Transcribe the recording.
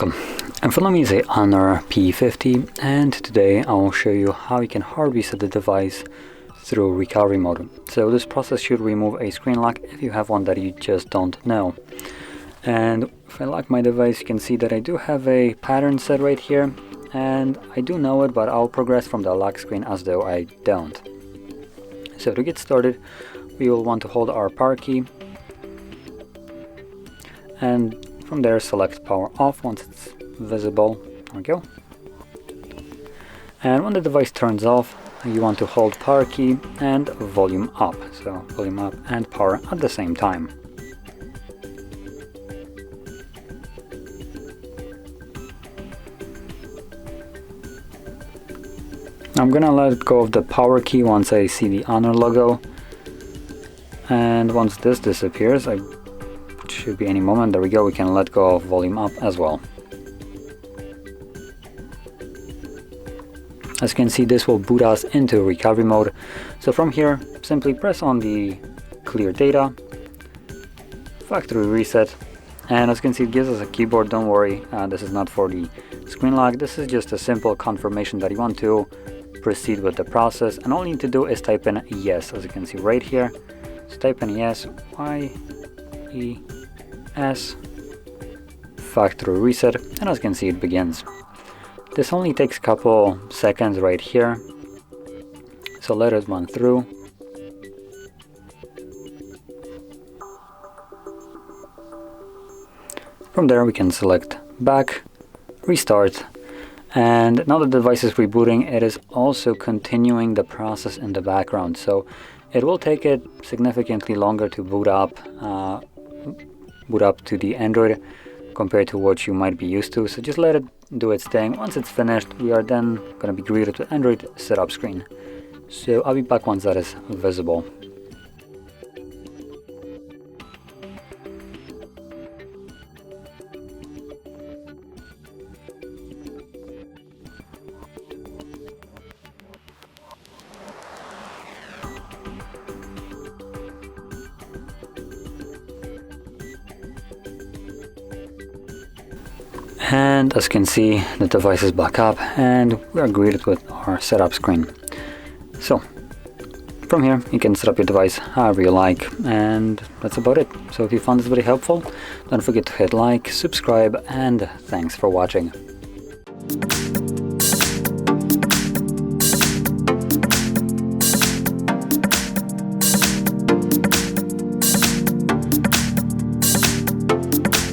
Welcome. In front of me is a HONOR P50, and today I will show you how you can hard reset the device through recovery mode. So this process should remove a screen lock if you have one that you just don't know. And if I lock my device, you can see that I do have a pattern set right here, and I do know it, but I'll progress from the lock screen as though I don't. So to get started, we will want to hold our power key, and from there select power off once it's visible. There we go. And when the device turns off, you want to hold power key and volume up. So volume up and power at the same time. I'm gonna let go of the power key once I see the HONOR logo, and once this disappears, should be any moment, there we go, we can let go of volume up as well. As you can see, this will boot us into recovery mode. So from here, simply press on the clear data, factory reset, and as you can see, it gives us a keyboard. Don't worry, this is not for the screen lock. This is just a simple confirmation that you want to proceed with the process, and all you need to do is type in yes, as you can see right here. So type in yes, Y-E-S, factory reset, and as you can see, it begins. This only takes a couple seconds right here, so let it run through. From there we can select back, restart, and now the device is rebooting. It is also continuing the process in the background, so it will take it significantly longer to boot up to the Android compared to what you might be used to. So just let it do its thing. Once it's finished, we are then going to be greeted with Android setup screen. So I'll be back once that is visible. And as you can see, the device is back up and we are greeted with our setup screen. So from here you can set up your device however you like, and that's about it. So if you found this video helpful, don't forget to hit like, subscribe, and thanks for watching.